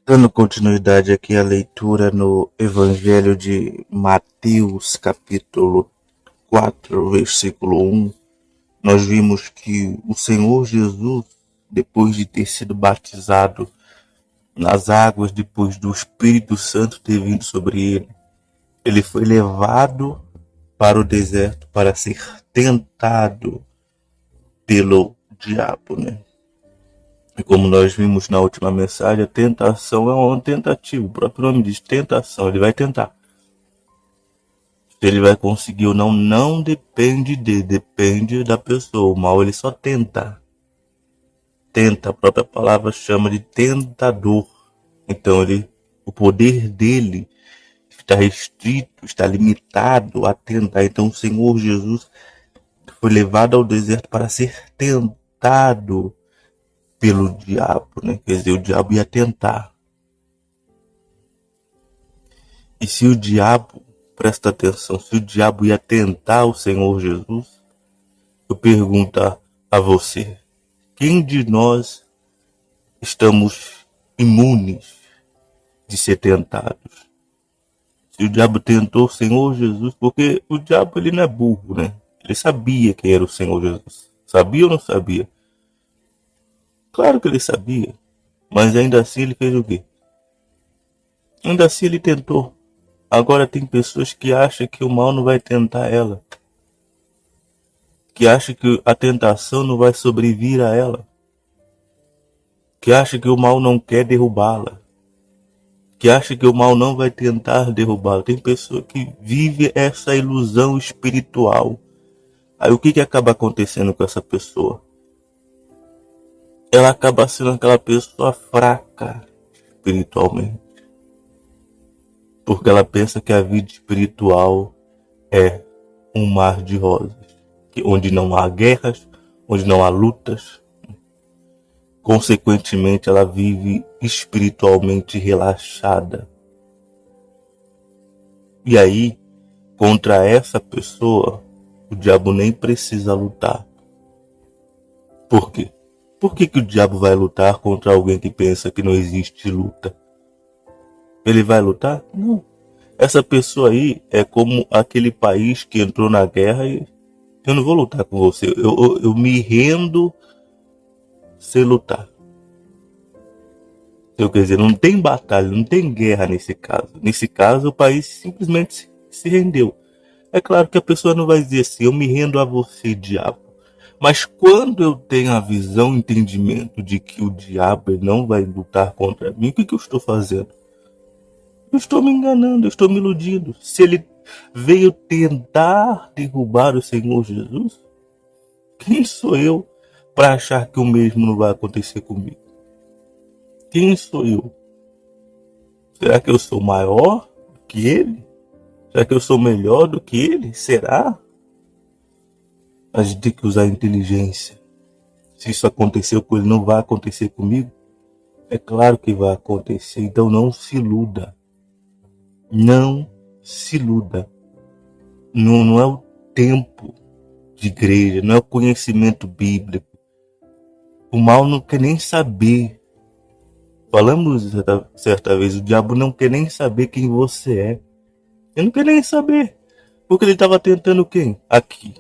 Dando continuidade aqui à leitura no Evangelho de Mateus, capítulo 4, versículo 1, nós vimos que o Senhor Jesus, depois de ter sido batizado nas águas, depois do Espírito Santo ter vindo sobre ele, ele foi levado para o deserto para ser tentado pelo diabo, né? E como nós vimos na última mensagem, a tentação é uma tentativa. O próprio nome diz tentação. Ele vai tentar. Se ele vai conseguir ou não, não depende dele. Depende da pessoa. O mal ele só tenta. Tenta. A própria palavra chama de tentador. Então o poder dele está restrito, está limitado a tentar. Então o Senhor Jesus foi levado ao deserto para ser tentado pelo diabo, né? Quer dizer, o diabo ia tentar. E se o diabo, presta atenção, se o diabo ia tentar o Senhor Jesus, eu pergunto a você, quem de nós estamos imunes de ser tentados? Se o diabo tentou o Senhor Jesus, porque o diabo ele não é burro, né? Ele sabia quem era o Senhor Jesus. Sabia ou não sabia? Claro que ele sabia, mas ainda assim ele fez o quê? Ainda assim ele tentou. Agora tem pessoas que acham que o mal não vai tentar ela. Que acham que a tentação não vai sobrevir a ela. Que acham que o mal não quer derrubá-la. Que acham que o mal não vai tentar derrubá-la. Tem pessoa que vive essa ilusão espiritual. Aí o que acaba acontecendo com essa pessoa? Ela acaba sendo aquela pessoa fraca espiritualmente. Porque ela pensa que a vida espiritual é um mar de rosas. Onde não há guerras, onde não há lutas. Consequentemente, ela vive espiritualmente relaxada. E aí, contra essa pessoa, o diabo nem precisa lutar. Por quê? Por que o diabo vai lutar contra alguém que pensa que não existe luta? Ele vai lutar? Não. Essa pessoa aí é como aquele país que entrou na guerra e eu não vou lutar com você. Eu me rendo sem lutar. Então, quer dizer, não tem batalha, não tem guerra nesse caso. Nesse caso, o país simplesmente se rendeu. É claro que a pessoa não vai dizer assim, eu me rendo a você, diabo. Mas quando eu tenho a visão, o entendimento de que o diabo não vai lutar contra mim, o que eu estou fazendo? Eu estou me enganando, eu estou me iludindo. Se ele veio tentar derrubar o Senhor Jesus, quem sou eu para achar que o mesmo não vai acontecer comigo? Quem sou eu? Será que eu sou maior que ele? Será que eu sou melhor do que ele? Será? A gente tem que usar a inteligência. Se isso aconteceu com ele, não vai acontecer comigo? É claro que vai acontecer. Então não se iluda. Não se iluda. Não é o tempo de igreja, não é o conhecimento bíblico. O mal não quer nem saber. Falamos certa vez, o diabo não quer nem saber quem você é. Ele não quer nem saber. Porque ele estava tentando quem? Aqui.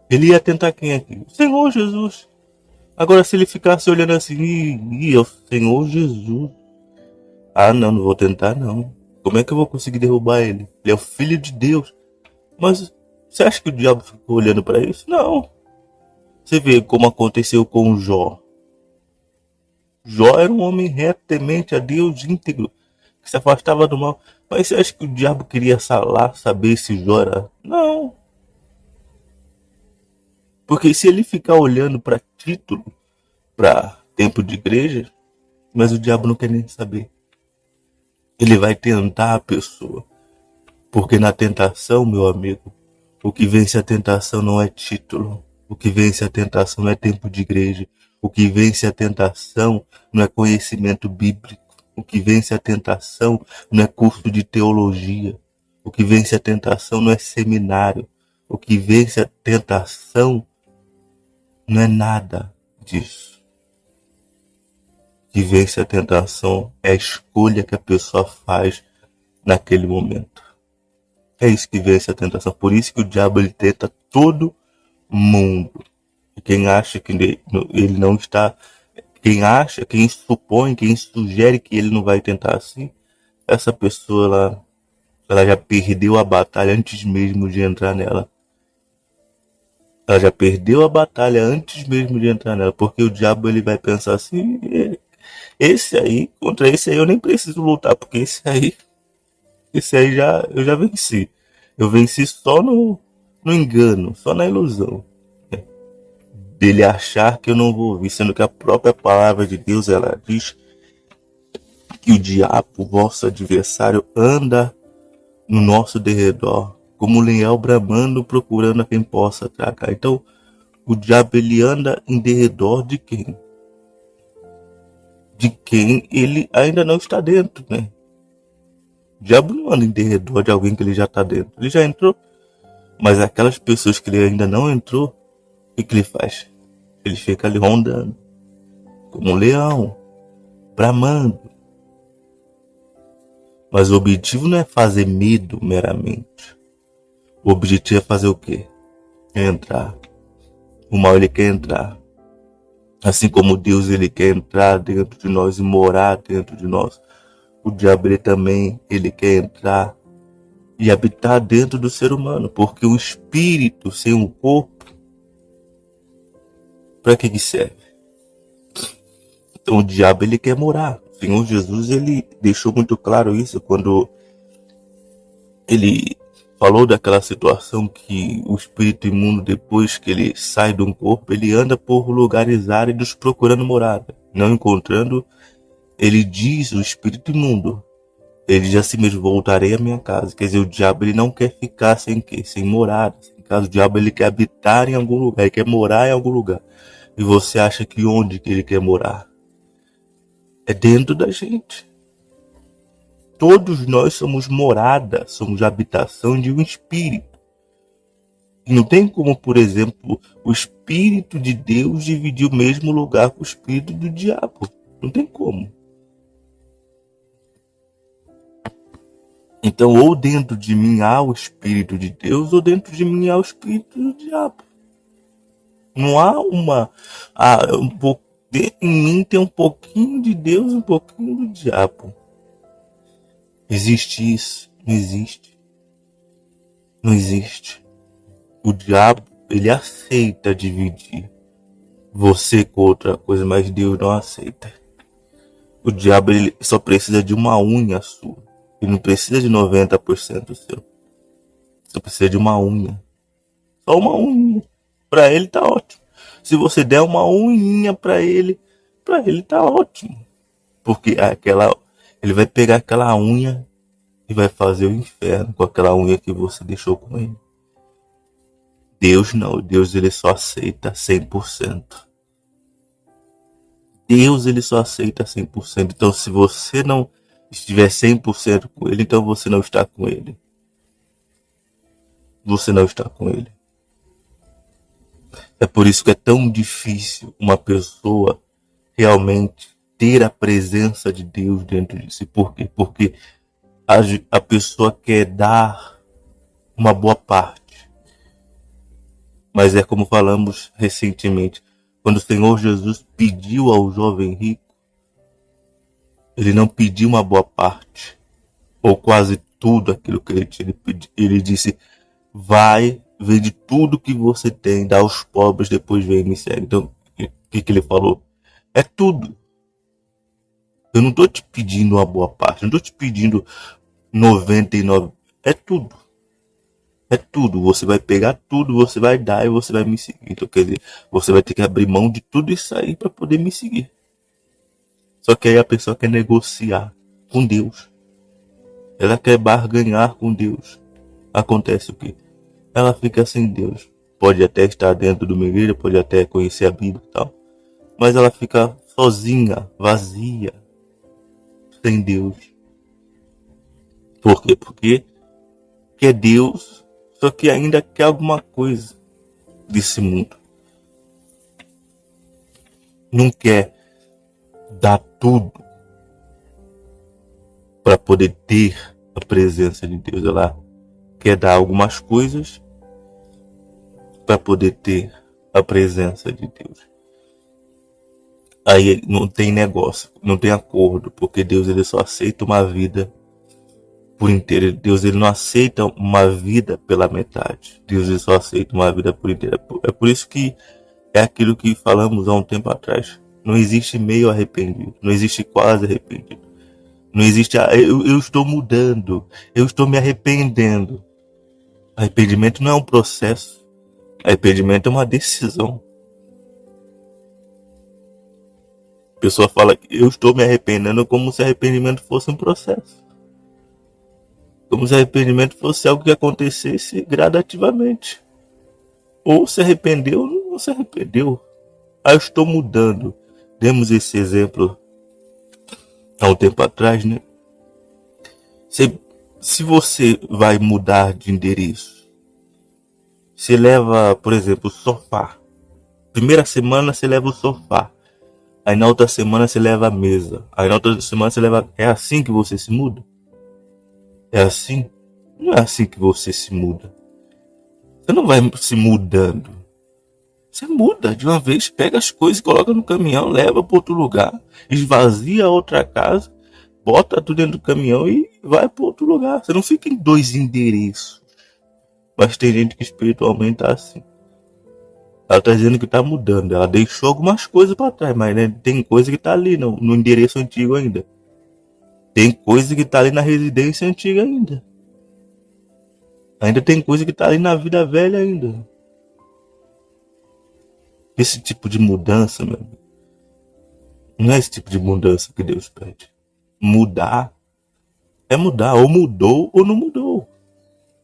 Ele ia tentar quem aqui? O Senhor Jesus. Agora se ele ficasse olhando assim, é o Senhor Jesus. Ah não, não vou tentar não. Como é que eu vou conseguir derrubar ele? Ele é o Filho de Deus. Mas você acha que o diabo ficou olhando para isso? Não. Você vê como aconteceu com Jó. Jó era um homem reto, temente a Deus, íntegro, que se afastava do mal. Mas você acha que o diabo queria saber se Jó era? Não. Porque se ele ficar olhando para título, para tempo de igreja, mas o diabo não quer nem saber. Ele vai tentar a pessoa. Porque na tentação, meu amigo, o que vence a tentação não é título. O que vence a tentação não é tempo de igreja. O que vence a tentação não é conhecimento bíblico. O que vence a tentação não é curso de teologia. O que vence a tentação não é seminário. O que vence a tentação não é nada disso. que vence a tentação é a escolha que a pessoa faz naquele momento. É isso que vence a tentação. Por isso que o diabo ele tenta todo mundo. E quem acha que ele não está, quem acha, quem supõe, quem sugere que ele não vai tentar assim, essa pessoa ela já perdeu a batalha antes mesmo de entrar nela. Ela já perdeu a batalha antes mesmo de entrar nela, porque o diabo ele vai pensar assim, esse aí, contra esse aí eu nem preciso lutar, porque esse aí eu já venci. Eu venci só no engano, só na ilusão. Dele achar que eu não vou ouvir, sendo que a própria palavra de Deus, ela diz que o diabo, vosso adversário, anda no nosso derredor, como um leão bramando, procurando a quem possa tragar. Então, o diabo, ele anda em derredor de quem? De quem ele ainda não está dentro, né? O diabo não anda em derredor de alguém que ele já está dentro. Ele já entrou, mas aquelas pessoas que ele ainda não entrou, o que ele faz? Ele fica ali rondando, como um leão, bramando. Mas o objetivo não é fazer medo meramente. O objetivo é fazer o quê? É entrar. O mal ele quer entrar. Assim como Deus ele quer entrar dentro de nós e morar dentro de nós. O diabo ele também ele quer entrar e habitar dentro do ser humano. Porque o espírito sem o corpo, para que serve? Então o diabo ele quer morar. O Senhor Jesus ele deixou muito claro isso quando ele falou daquela situação que o espírito imundo, depois que ele sai de um corpo, ele anda por lugares áridos procurando morada. Não encontrando, ele diz, o espírito imundo, ele diz assim mesmo, voltarei à minha casa. Quer dizer, o diabo ele não quer ficar sem quê? Sem morada, sem casa. O diabo ele quer habitar em algum lugar, ele quer morar em algum lugar. E você acha que onde que ele quer morar? É dentro da gente. Todos nós somos morada, somos habitação de um espírito. E não tem como, por exemplo, o espírito de Deus dividir o mesmo lugar com o espírito do diabo. Não tem como. Então, ou dentro de mim há o espírito de Deus, ou dentro de mim há o espírito do diabo. Não há em mim tem um pouquinho de Deus e um pouquinho do diabo. Existe isso? Não existe. Não existe. O diabo, ele aceita dividir você com outra coisa, mas Deus não aceita. O diabo, ele só precisa de uma unha sua. Ele não precisa de 90% seu. Só precisa de uma unha. Só uma unha. Pra ele tá ótimo. Se você der uma unhinha pra ele tá ótimo. Porque ele vai pegar aquela unha e vai fazer o inferno com aquela unha que você deixou com ele. Deus não, Deus ele só aceita 100%. Deus ele só aceita 100%. Então se você não estiver 100% com ele, então você não está com ele. Você não está com ele. É por isso que é tão difícil uma pessoa realmente ter a presença de Deus dentro de si. Por quê? Porque a pessoa quer dar uma boa parte. Mas é como falamos recentemente, quando o Senhor Jesus pediu ao jovem rico, ele não pediu uma boa parte, ou quase tudo aquilo que ele tinha. Ele disse, vai, vende tudo que você tem, dá aos pobres, depois vem e me segue. Então, o que ele falou? É tudo. Eu não estou te pedindo uma boa parte, não estou te pedindo 99%, é tudo. É tudo, você vai pegar tudo, você vai dar e você vai me seguir. Então, quer dizer, você vai ter que abrir mão de tudo isso aí para poder me seguir. Só que aí a pessoa quer negociar com Deus. Ela quer barganhar com Deus. Acontece o quê? Ela fica sem Deus. Pode até estar dentro de uma igreja, pode até conhecer a Bíblia e tal. Mas ela fica sozinha, vazia, sem Deus. Por quê? Porque quer Deus, só que ainda quer alguma coisa desse mundo. Não quer mudar tudo para poder ter a presença de Deus. Ela quer dar algumas coisas para poder ter a presença de Deus. Aí não tem negócio, não tem acordo, porque Deus ele só aceita uma vida por inteiro. Deus ele não aceita uma vida pela metade. Deus ele só aceita uma vida por inteiro. É por isso que é aquilo que falamos há um tempo atrás. Não existe meio arrependido, não existe quase arrependido. Não existe eu estou mudando, eu estou me arrependendo. Arrependimento não é um processo. Arrependimento é uma decisão. A pessoa fala que eu estou me arrependendo como se arrependimento fosse um processo. Como se arrependimento fosse algo que acontecesse gradativamente. Ou se arrependeu ou não se arrependeu. Eu estou mudando. Demos esse exemplo há um tempo atrás, né? Se você vai mudar de endereço, você leva, por exemplo, o sofá. Primeira semana você leva o sofá. Aí na outra semana você leva a mesa. Aí na outra semana você leva... É assim que você se muda? É assim? Não é assim que você se muda. Você não vai se mudando. Você muda de uma vez, pega as coisas, coloca no caminhão, leva para outro lugar, esvazia a outra casa, bota tudo dentro do caminhão e vai para outro lugar. Você não fica em 2 endereços. Mas tem gente que espiritualmente tá assim. Ela tá dizendo que tá mudando. Ela deixou algumas coisas para trás, mas né, tem coisa que tá ali no endereço antigo ainda. Tem coisa que tá ali na residência antiga ainda. Ainda tem coisa que tá ali na vida velha ainda. Esse tipo de mudança, meu amigo, não é esse tipo de mudança que Deus pede. Mudar é mudar. Ou mudou ou não mudou.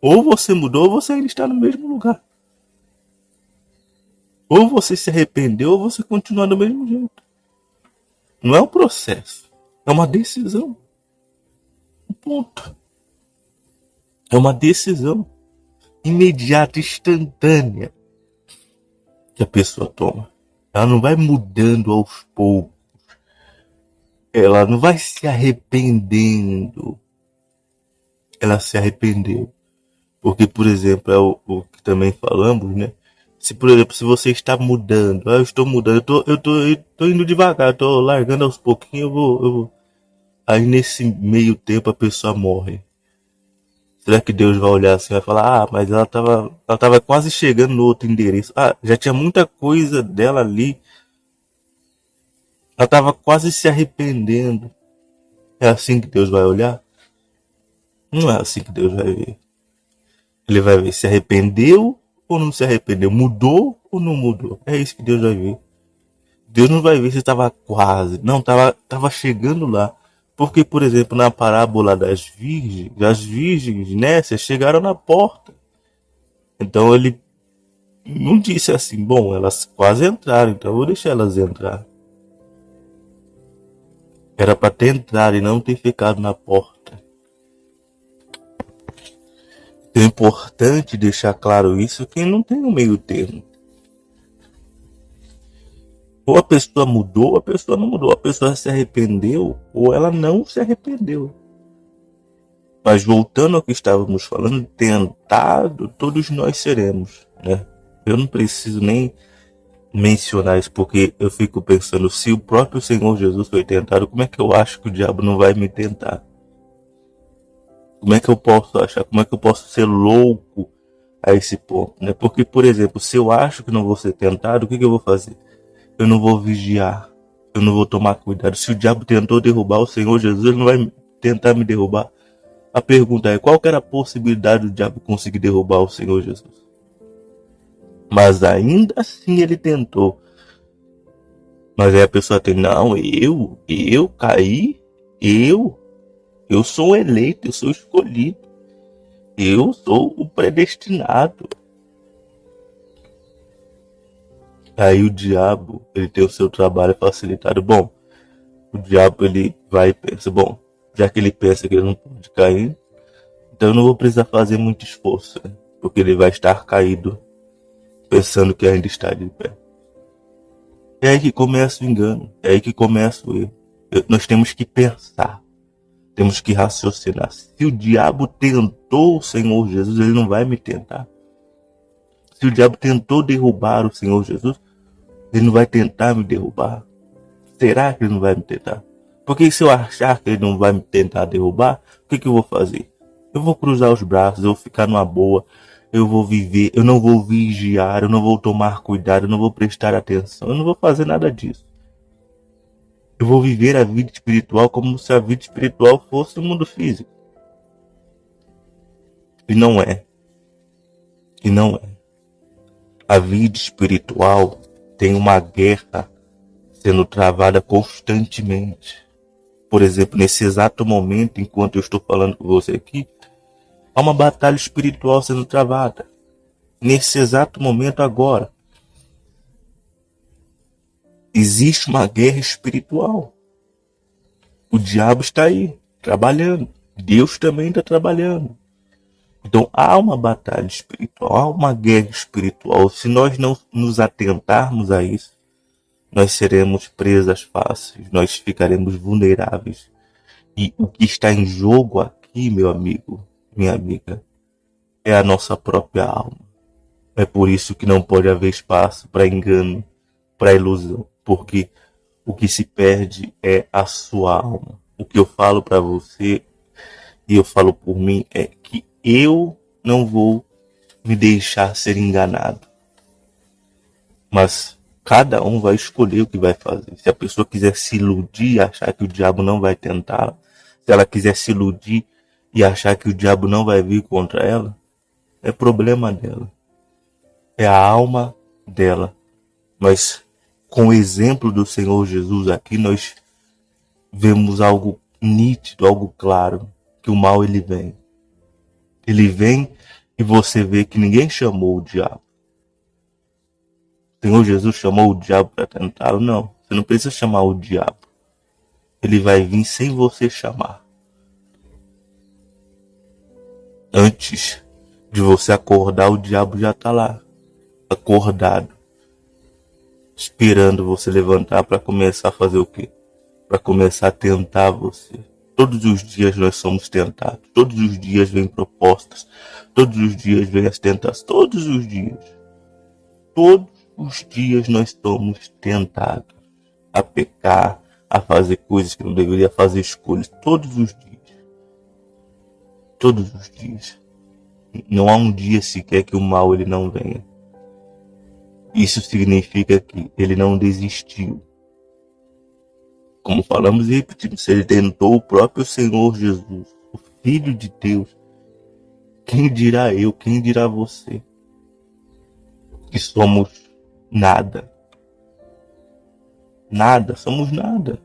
Ou você mudou ou você ainda está no mesmo lugar. Ou você se arrependeu ou você continua do mesmo jeito. Não é um processo. É uma decisão. Um ponto. É uma decisão imediata, instantânea que a pessoa toma. Ela não vai mudando aos poucos. Ela não vai se arrependendo. Ela se arrependeu. Porque, por exemplo, é o que também falamos, né? Se, por exemplo, se você está mudando, eu estou mudando, eu tô indo devagar, tô largando aos pouquinhos, eu vou. Aí nesse meio tempo a pessoa morre. Será que Deus vai olhar assim e vai falar, mas ela tava quase chegando no outro endereço. Já tinha muita coisa dela ali. Ela tava quase se arrependendo. É assim que Deus vai olhar? Não é assim que Deus vai ver. Ele vai ver se arrependeu ou não se arrependeu. Mudou ou não mudou. É isso que Deus vai ver. Deus não vai ver se estava quase. Não, tava chegando lá. Porque, por exemplo, na parábola das virgens, né, chegaram na porta. Então ele não disse assim, bom, elas quase entraram, então eu vou deixar elas entrar. Era para ter entrado e não ter ficado na porta. É importante deixar claro isso, que não tem um meio termo. Ou a pessoa mudou, ou a pessoa não mudou. A pessoa se arrependeu, ou ela não se arrependeu. Mas voltando ao que estávamos falando, tentado, todos nós seremos, né? Eu não preciso nem mencionar isso, porque eu fico pensando, se o próprio Senhor Jesus foi tentado, como é que eu acho que o diabo não vai me tentar? Como é que eu posso achar? Como é que eu posso ser louco a esse ponto, né? Porque, por exemplo, se eu acho que não vou ser tentado, o que eu vou fazer? Eu não vou vigiar, eu não vou tomar cuidado. Se o diabo tentou derrubar o Senhor Jesus, ele não vai tentar me derrubar. A pergunta é, qual que era a possibilidade do diabo conseguir derrubar o Senhor Jesus? Mas ainda assim ele tentou. Mas aí a pessoa tem, não, eu caí, eu sou o eleito, eu sou o escolhido, eu sou o predestinado. Aí o diabo, ele tem o seu trabalho facilitado. Bom, o diabo ele vai e pensa, bom, já que ele pensa que ele não pode cair, então eu não vou precisar fazer muito esforço, né? Porque ele vai estar caído, pensando que ainda está de pé. É aí que começa o engano, é aí que começa o erro. Nós temos que pensar, temos que raciocinar. Se o diabo tentou o Senhor Jesus, ele não vai me tentar. Se o diabo tentou derrubar o Senhor Jesus, ele não vai tentar me derrubar. Será que ele não vai me tentar? Porque se eu achar que ele não vai me tentar derrubar, o que eu vou fazer? Eu vou cruzar os braços, eu vou ficar numa boa, eu vou viver, eu não vou vigiar, eu não vou tomar cuidado, eu não vou prestar atenção, eu não vou fazer nada disso. Eu vou viver a vida espiritual como se a vida espiritual fosse o mundo físico. E não é. E não é. A vida espiritual tem uma guerra sendo travada constantemente. Por exemplo, nesse exato momento, enquanto eu estou falando com você aqui, há uma batalha espiritual sendo travada. Nesse exato momento agora. Existe uma guerra espiritual. O diabo está aí, trabalhando. Deus também está trabalhando. Então há uma batalha espiritual, há uma guerra espiritual. Se nós não nos atentarmos a isso, nós seremos presas fáceis, nós ficaremos vulneráveis. E o que está em jogo aqui, meu amigo, minha amiga, é a nossa própria alma. É por isso que não pode haver espaço para engano, para ilusão, porque o que se perde é a sua alma. O que eu falo para você, e eu falo por mim, é que eu não vou me deixar ser enganado. Mas cada um vai escolher o que vai fazer. Se a pessoa quiser se iludir e achar que o diabo não vai tentar, se ela quiser se iludir e achar que o diabo não vai vir contra ela, é problema dela. É a alma dela. Mas com o exemplo do Senhor Jesus aqui, nós vemos algo nítido, algo claro, que o mal ele vem. Ele vem e você vê que ninguém chamou o diabo. O Senhor Jesus chamou o diabo para tentá-lo? Não, você não precisa chamar o diabo. Ele vai vir sem você chamar. Antes de você acordar, o diabo já está lá, acordado, esperando você levantar para começar a fazer o quê? Para começar a tentar você. Todos os dias nós somos tentados. Todos os dias vem propostas. Todos os dias vem as tentações. Todos os dias. Todos os dias nós somos tentados a pecar, a fazer coisas que não deveria fazer, escolhas. Todos os dias. Todos os dias. Não há um dia sequer que o mal ele não venha. Isso significa que ele não desistiu. Como falamos e repetimos, se ele tentou o próprio Senhor Jesus, o Filho de Deus, quem dirá eu, quem dirá você? Que somos nada. Nada, somos nada.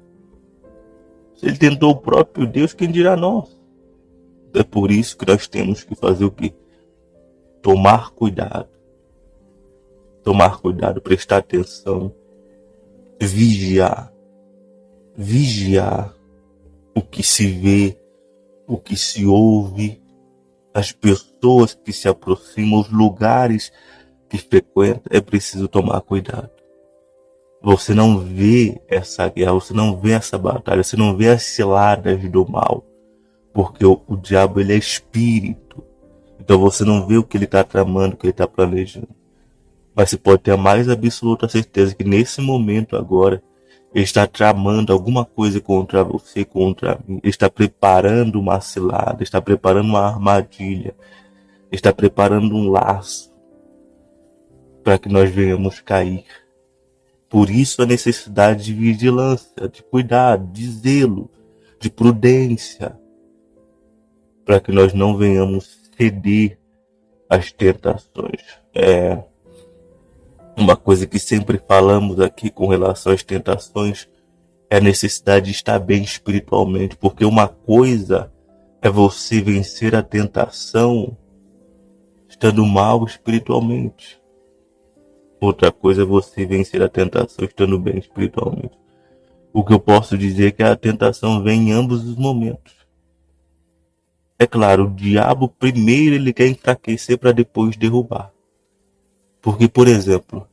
Se ele tentou o próprio Deus, quem dirá nós? É por isso que nós temos que fazer o quê? Tomar cuidado. Tomar cuidado, prestar atenção, vigiar. Vigiar o que se vê, o que se ouve, as pessoas que se aproximam, os lugares que frequenta, é preciso tomar cuidado. Você não vê essa guerra, você não vê essa batalha, você não vê as ciladas do mal, porque o diabo ele é espírito. Então você não vê o que ele está tramando, o que ele está planejando. Mas você pode ter a mais absoluta certeza que nesse momento agora, ele está tramando alguma coisa contra você, contra mim. Ele está preparando uma cilada, está preparando uma armadilha, está preparando um laço para que nós venhamos cair. Por isso a necessidade de vigilância, de cuidado, de zelo, de prudência, para que nós não venhamos ceder às tentações. Uma coisa que sempre falamos aqui com relação às tentações é a necessidade de estar bem espiritualmente, porque uma coisa é você vencer a tentação estando mal espiritualmente. Outra coisa é você vencer a tentação estando bem espiritualmente. O que eu posso dizer é que a tentação vem em ambos os momentos. É claro, o diabo primeiro ele quer enfraquecer para depois derrubar. Porque, por exemplo,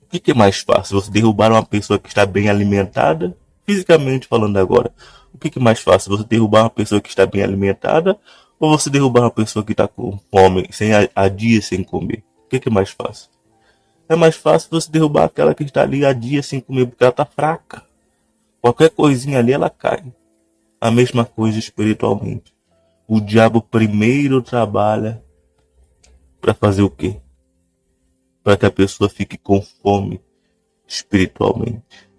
o que é mais fácil? Você derrubar uma pessoa que está bem alimentada? fisicamente falando agora, o que é mais fácil? Você derrubar uma pessoa que está bem alimentada ou você derrubar uma pessoa que está com fome, sem há dias sem comer? O que é mais fácil? É mais fácil você derrubar aquela que está ali há dias sem comer porque ela está fraca. Qualquer coisinha ali ela cai. A mesma coisa espiritualmente. O diabo primeiro trabalha para fazer o quê? Para que a pessoa fique com fome espiritualmente.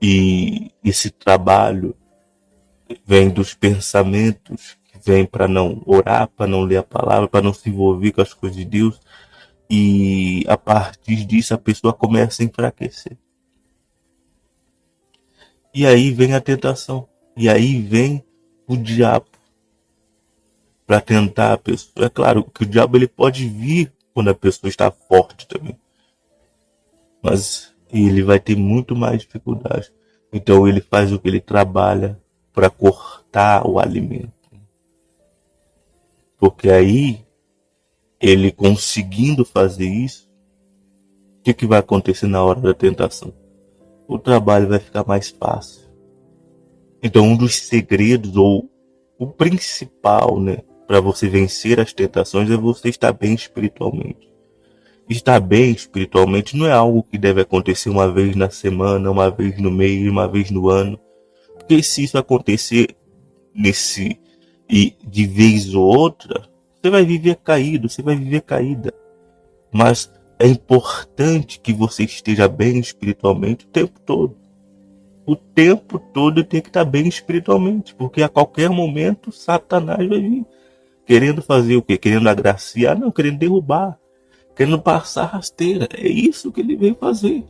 E esse trabalho vem dos pensamentos, que vem para não orar, para não ler a palavra, para não se envolver com as coisas de Deus. E a partir disso a pessoa começa a enfraquecer. E aí vem a tentação. E aí vem o diabo para tentar a pessoa. É claro que o diabo ele pode vir quando a pessoa está forte também. Mas ele vai ter muito mais dificuldade. Então ele faz o que? Ele trabalha para cortar o alimento. Porque aí, ele conseguindo fazer isso, o que vai acontecer na hora da tentação? O trabalho vai ficar mais fácil. Então um dos segredos, ou o principal, né, para você vencer as tentações é você estar bem espiritualmente. Estar bem espiritualmente não é algo que deve acontecer uma vez na semana, uma vez no mês, uma vez no ano. Porque se isso acontecer e de vez ou outra, você vai viver caído, você vai viver caída. Mas é importante que você esteja bem espiritualmente o tempo todo. O tempo todo tem que estar bem espiritualmente, porque a qualquer momento Satanás vai vir querendo fazer o quê? Querendo agraciar? Não, querendo derrubar, querendo passar rasteira. É isso que ele vem fazer.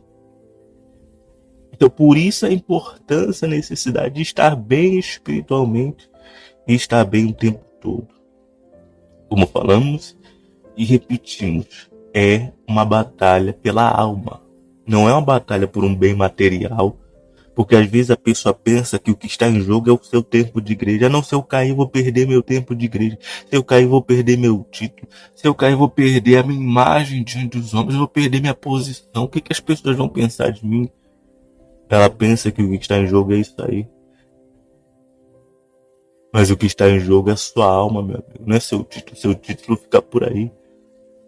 Então, por isso a importância, a necessidade de estar bem espiritualmente e estar bem o tempo todo. Como falamos e repetimos, é uma batalha pela alma. Não é uma batalha por um bem material, porque às vezes a pessoa pensa que o que está em jogo é o seu tempo de igreja. Não, se eu cair, eu vou perder meu tempo de igreja. Se eu cair, eu vou perder meu título. Se eu cair, eu vou perder a minha imagem diante dos homens. Eu vou perder minha posição. O que as pessoas vão pensar de mim? Ela pensa que o que está em jogo é isso aí. Mas o que está em jogo é a sua alma, meu amigo. Não é seu título. Seu título fica por aí.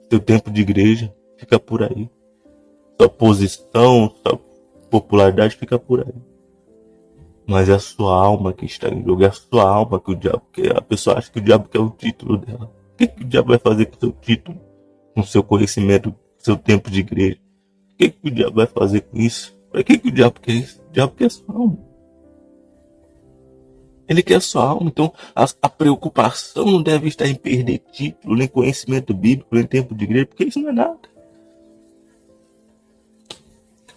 Seu tempo de igreja fica por aí. Sua posição, sua popularidade fica por aí. Mas é a sua alma que está em jogo. É a sua alma que o diabo quer. A pessoa acha que o diabo quer o título dela. O que o diabo vai fazer com o seu título? Com o seu conhecimento, com o seu tempo de igreja? O que o diabo vai fazer com isso? Para que o diabo quer isso? O diabo quer a sua alma. Ele quer a sua alma. Então a preocupação não deve estar em perder título, nem conhecimento bíblico, nem tempo de igreja, porque isso não é nada.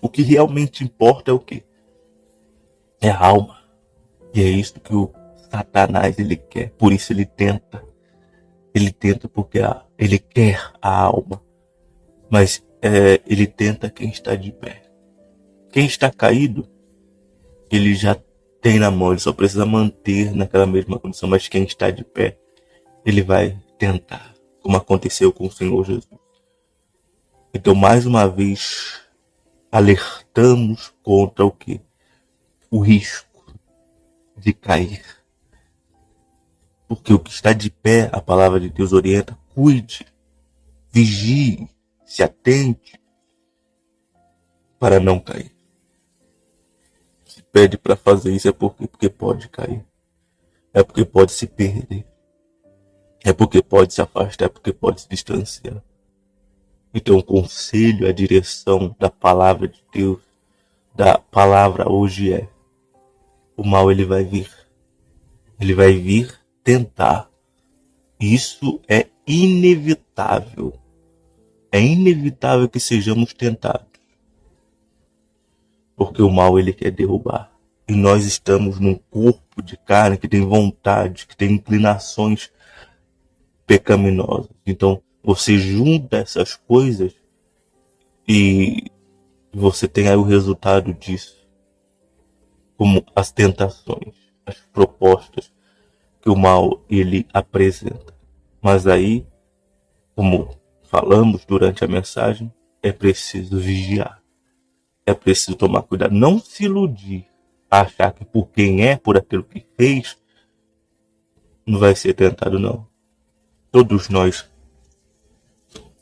O que realmente importa é o quê? É a alma. E é isso que o Satanás ele quer. Por isso ele tenta. Ele tenta porque ele quer a alma. Mas ele tenta quem está de pé. Quem está caído, ele já tem na mão. Ele só precisa manter naquela mesma condição. Mas quem está de pé, ele vai tentar. Como aconteceu com o Senhor Jesus. Então, mais uma vez, alertamos contra o quê? O risco de cair. Porque o que está de pé, a palavra de Deus orienta, cuide, vigie, se atente para não cair. Se pede para fazer isso é porque pode cair. É porque pode se perder. É porque pode se afastar, é porque pode se distanciar. Então o conselho, a direção da palavra de Deus, da palavra hoje é: o mal ele vai vir. Ele vai vir tentar. Isso é inevitável. É inevitável que sejamos tentados. Porque o mal ele quer derrubar. E nós estamos num corpo de carne que tem vontade, que tem inclinações pecaminosas. Então você junta essas coisas e você tem aí o resultado disso. Como as tentações, as propostas que o mal ele apresenta. Mas aí, como falamos durante a mensagem, é preciso vigiar. É preciso tomar cuidado, não se iludir, achar que por quem é, por aquilo que fez, não vai ser tentado, não. Todos nós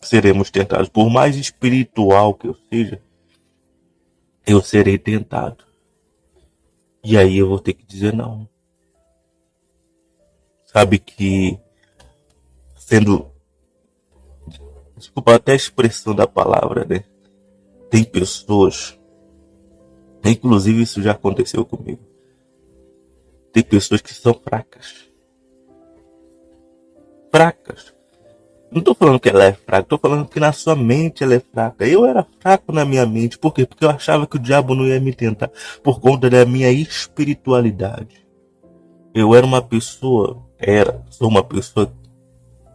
seremos tentados. Por mais espiritual que eu seja, eu serei tentado. E aí eu vou ter que dizer não. Sabe que, sendo, desculpa até a expressão da palavra, né? Tem pessoas, inclusive isso já aconteceu comigo, tem pessoas que são fracas. Fracas. Não tô falando que ela é fraca, tô falando que na sua mente ela é fraca. Eu era fraco na minha mente. Por quê? Porque eu achava que o diabo não ia me tentar por conta da minha espiritualidade. Eu era uma pessoa, sou uma pessoa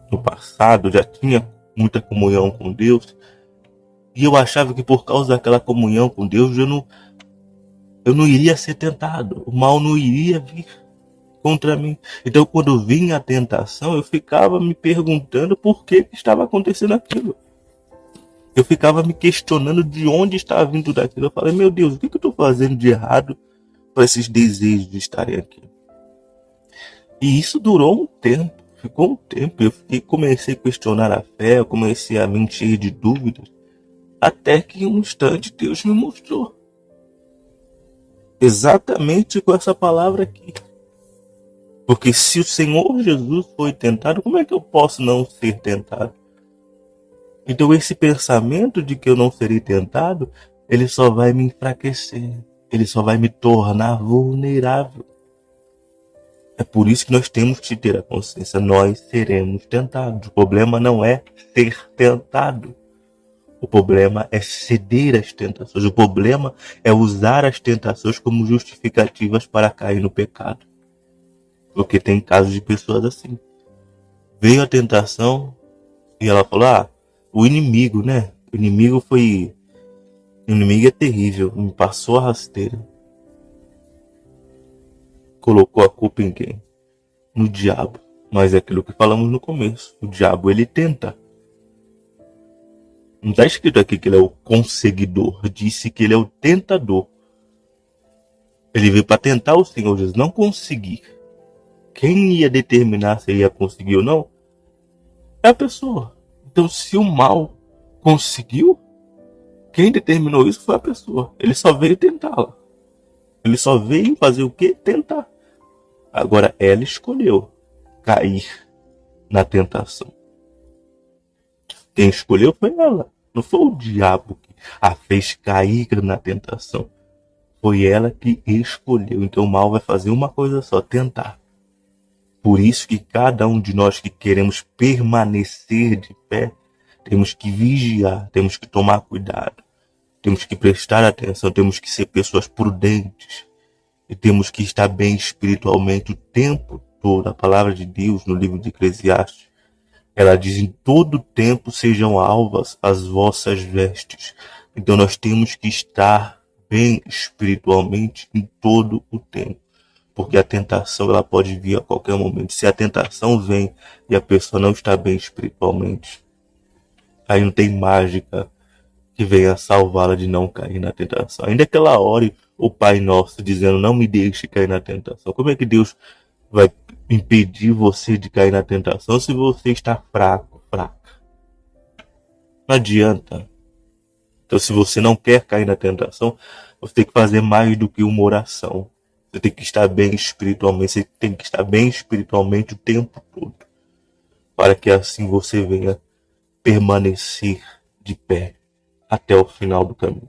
no passado, já tinha muita comunhão com Deus. E eu achava que por causa daquela comunhão com Deus, eu não iria ser tentado. O mal não iria vir contra mim. Então, quando vinha a tentação, eu ficava me perguntando por que estava acontecendo aquilo. Eu ficava me questionando de onde estava vindo daquilo. Eu falei, meu Deus, o que eu estou fazendo de errado para esses desejos de estarem aqui? E isso durou um tempo. Ficou um tempo. Comecei a questionar a fé, eu comecei a me encher de dúvidas. Até que em um instante Deus me mostrou. Exatamente com essa palavra aqui. Porque se o Senhor Jesus foi tentado, como é que eu posso não ser tentado? Então esse pensamento de que eu não serei tentado, ele só vai me enfraquecer. Ele só vai me tornar vulnerável. É por isso que nós temos que ter a consciência. Nós seremos tentados. O problema não é ser tentado. O problema é ceder às tentações. O problema é usar as tentações como justificativas para cair no pecado. Porque tem casos de pessoas assim. Veio a tentação e ela falou, o inimigo, né? O inimigo é terrível, me passou a rasteira. Colocou a culpa em quem? No diabo. Mas é aquilo que falamos no começo. O diabo, ele tenta. Não está escrito aqui que ele é o conseguidor. Disse que ele é o tentador. Ele veio para tentar o Senhor Jesus, não conseguir. Quem ia determinar se ele ia conseguir ou não é a pessoa. Então, se o mal conseguiu, quem determinou isso foi a pessoa. Ele só veio tentá-la. Ele só veio fazer o quê? Tentar. Agora, ela escolheu cair na tentação. Quem escolheu foi ela. Não foi o diabo que a fez cair na tentação. Foi ela que escolheu. Então, o mal vai fazer uma coisa só, tentar. Por isso que cada um de nós que queremos permanecer de pé, temos que vigiar, temos que tomar cuidado, temos que prestar atenção, temos que ser pessoas prudentes e temos que estar bem espiritualmente o tempo todo. A palavra de Deus no livro de Eclesiastes, ela diz, em todo tempo sejam alvas as vossas vestes. Então nós temos que estar bem espiritualmente em todo o tempo. Porque a tentação ela pode vir a qualquer momento. Se a tentação vem e a pessoa não está bem espiritualmente, aí não tem mágica que venha salvá-la de não cair na tentação. Ainda que ela ore o Pai Nosso dizendo, não me deixe cair na tentação. Como é que Deus vai impedir você de cair na tentação se você está fraco, fraca? Não adianta. Então, se você não quer cair na tentação, você tem que fazer mais do que uma oração. Você tem que estar bem espiritualmente. Você tem que estar bem espiritualmente o tempo todo. Para que assim você venha permanecer de pé até o final do caminho.